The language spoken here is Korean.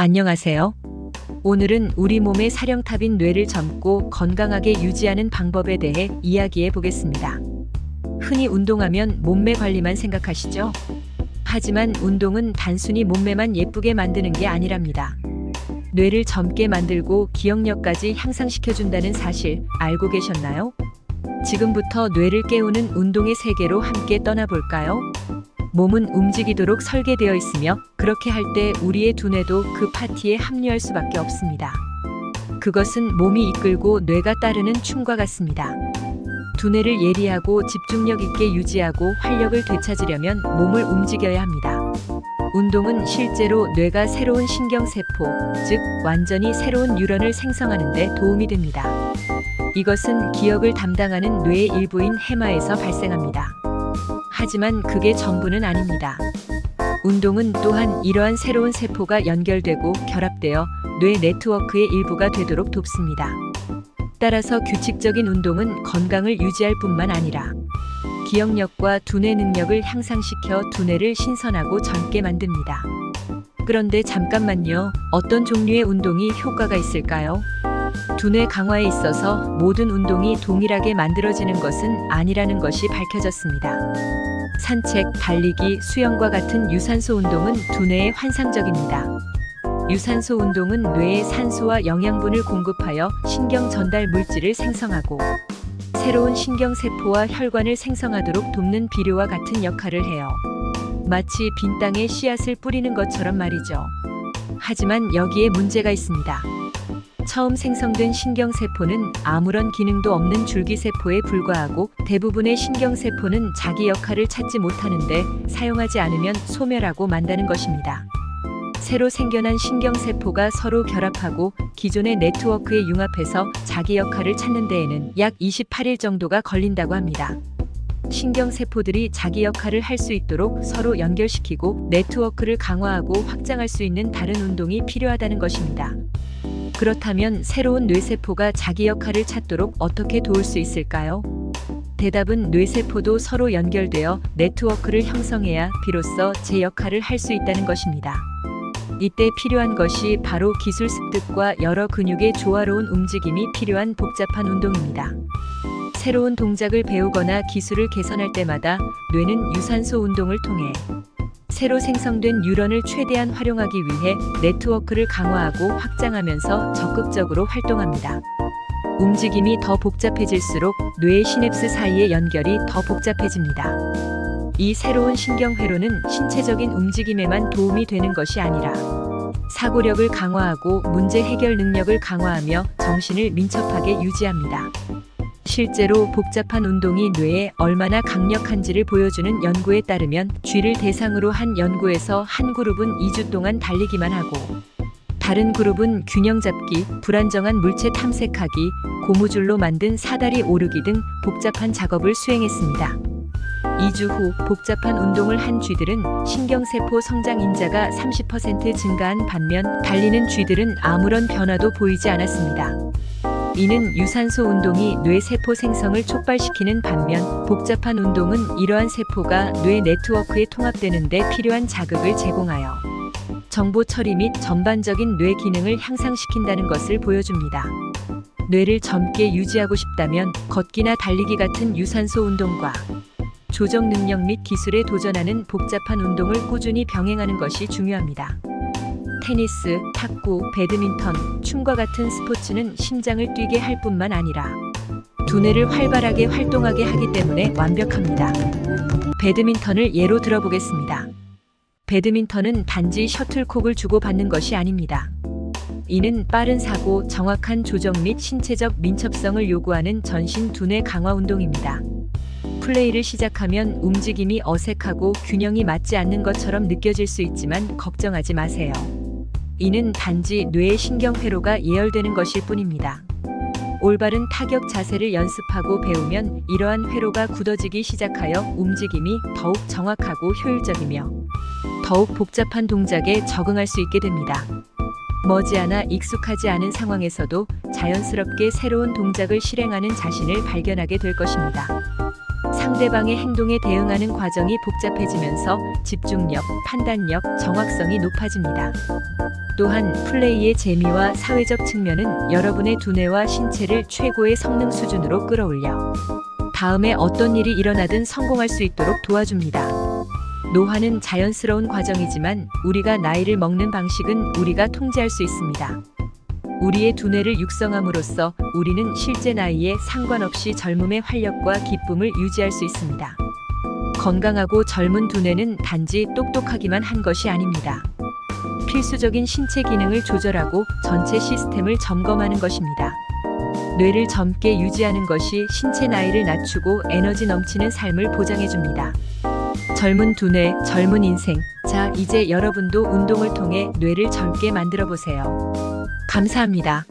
안녕하세요. 오늘은 우리 몸의 사령탑인 뇌를 젊고 건강하게 유지하는 방법에 대해 이야기해 보겠습니다. 흔히 운동하면 몸매 관리만 생각하시죠? 하지만 운동은 단순히 몸매만 예쁘게 만드는 게 아니랍니다. 뇌를 젊게 만들고 기억력까지 향상시켜준다는 사실 알고 계셨나요? 지금부터 뇌를 깨우는 운동의 세계로 함께 떠나볼까요? 몸은 움직이도록 설계되어 있으며 그렇게 할 때 우리의 두뇌도 그 파티에 합류할 수밖에 없습니다. 그것은 몸이 이끌고 뇌가 따르는 춤과 같습니다. 두뇌를 예리하고 집중력 있게 유지하고 활력을 되찾으려면 몸을 움직여야 합니다. 운동은 실제로 뇌가 새로운 신경세포, 즉 완전히 새로운 뉴런을 생성하는 데 도움이 됩니다. 이것은 기억을 담당하는 뇌의 일부인 해마에서 발생합니다. 하지만 그게 전부는 아닙니다. 운동은 또한 이러한 새로운 세포가 연결되고 결합되어 뇌 네트워크의 일부가 되도록 돕습니다. 따라서 규칙적인 운동은 건강을 유지할 뿐만 아니라 기억력과 두뇌 능력을 향상시켜 두뇌를 신선하고 젊게 만듭니다. 그런데 잠깐만요. 어떤 종류의 운동이 효과가 있을까요? 두뇌 강화에 있어서 모든 운동이 동일하게 만들어지는 것은 아니라는 것이 밝혀졌습니다. 산책, 달리기, 수영과 같은 유산소 운동은 두뇌에 환상적입니다. 유산소 운동은 뇌에 산소와 영양분을 공급하여 신경 전달 물질을 생성하고 새로운 신경세포와 혈관을 생성하도록 돕는 비료와 같은 역할을 해요. 마치 빈 땅에 씨앗을 뿌리는 것처럼 말이죠. 하지만 여기에 문제가 있습니다. 처음 생성된 신경세포는 아무런 기능도 없는 줄기세포에 불과하고 대부분의 신경세포는 자기 역할을 찾지 못하는데 사용하지 않으면 소멸하고 만다는 것입니다. 새로 생겨난 신경세포가 서로 결합하고 기존의 네트워크에 융합해서 자기 역할을 찾는 데에는 약 28일 정도가 걸린다고 합니다. 신경세포들이 자기 역할을 할 수 있도록 서로 연결시키고 네트워크를 강화하고 확장할 수 있는 다른 운동이 필요하다는 것입니다. 그렇다면 새로운 뇌세포가 자기 역할을 찾도록 어떻게 도울 수 있을까요? 대답은 뇌세포도 서로 연결되어 네트워크를 형성해야 비로소 제 역할을 할 수 있다는 것입니다. 이때 필요한 것이 바로 기술 습득과 여러 근육의 조화로운 움직임이 필요한 복잡한 운동입니다. 새로운 동작을 배우거나 기술을 개선할 때마다 뇌는 유산소 운동을 통해 새로 생성된 뉴런을 최대한 활용하기 위해 네트워크를 강화하고 확장하면서 적극적으로 활동합니다. 움직임이 더 복잡해질수록 뇌의 시냅스 사이의 연결이 더 복잡해집니다. 이 새로운 신경회로는 신체적인 움직임에만 도움이 되는 것이 아니라 사고력을 강화하고 문제 해결 능력을 강화하며 정신을 민첩하게 유지합니다. 실제로 복잡한 운동이 뇌에 얼마나 강력한지를 보여주는 연구에 따르면 쥐를 대상으로 한 연구에서 한 그룹은 2주 동안 달리기만 하고 다른 그룹은 균형 잡기, 불안정한 물체 탐색하기, 고무줄로 만든 사다리 오르기 등 복잡한 작업을 수행했습니다. 2주 후 복잡한 운동을 한 쥐들은 신경세포 성장 인자가 30% 증가한 반면 달리는 쥐들은 아무런 변화도 보이지 않았습니다. 이는 유산소 운동이 뇌세포 생성을 촉발시키는 반면 복잡한 운동은 이러한 세포가 뇌 네트워크에 통합되는 데 필요한 자극을 제공하여 정보 처리 및 전반적인 뇌 기능을 향상시킨다는 것을 보여줍니다. 뇌를 젊게 유지하고 싶다면 걷기나 달리기 같은 유산소 운동과 조정 능력 및 기술에 도전하는 복잡한 운동을 꾸준히 병행하는 것이 중요합니다. 테니스, 탁구, 배드민턴, 춤과 같은 스포츠는 심장을 뛰게 할 뿐만 아니라 두뇌를 활발하게 활동하게 하기 때문에 완벽합니다. 배드민턴을 예로 들어보겠습니다. 배드민턴은 단지 셔틀콕을 주고받는 것이 아닙니다. 이는 빠른 사고, 정확한 조정 및 신체적 민첩성을 요구하는 전신 두뇌 강화 운동입니다. 플레이를 시작하면 움직임이 어색하고 균형이 맞지 않는 것처럼 느껴질 수 있지만 걱정하지 마세요. 이는 단지 뇌의 신경회로가 예열되는 것일 뿐입니다. 올바른 타격 자세를 연습하고 배우면 이러한 회로가 굳어지기 시작하여 움직임이 더욱 정확하고 효율적이며 더욱 복잡한 동작에 적응할 수 있게 됩니다. 머지않아 익숙하지 않은 상황에서도 자연스럽게 새로운 동작을 실행하는 자신을 발견하게 될 것입니다. 상대방의 행동에 대응하는 과정이 복잡해지면서 집중력, 판단력, 정확성이 높아집니다. 또한 플레이의 재미와 사회적 측면은 여러분의 두뇌와 신체를 최고의 성능 수준으로 끌어올려 다음에 어떤 일이 일어나든 성공할 수 있도록 도와줍니다. 노화는 자연스러운 과정이지만 우리가 나이를 먹는 방식은 우리가 통제할 수 있습니다. 우리의 두뇌를 육성함으로써 우리는 실제 나이에 상관없이 젊음의 활력과 기쁨을 유지할 수 있습니다. 건강하고 젊은 두뇌는 단지 똑똑하기만 한 것이 아닙니다. 필수적인 신체 기능을 조절하고 전체 시스템을 점검하는 것입니다. 뇌를 젊게 유지하는 것이 신체 나이를 낮추고 에너지 넘치는 삶을 보장해줍니다. 젊은 두뇌, 젊은 인생. 자, 이제 여러분도 운동을 통해 뇌를 젊게 만들어 보세요. 감사합니다.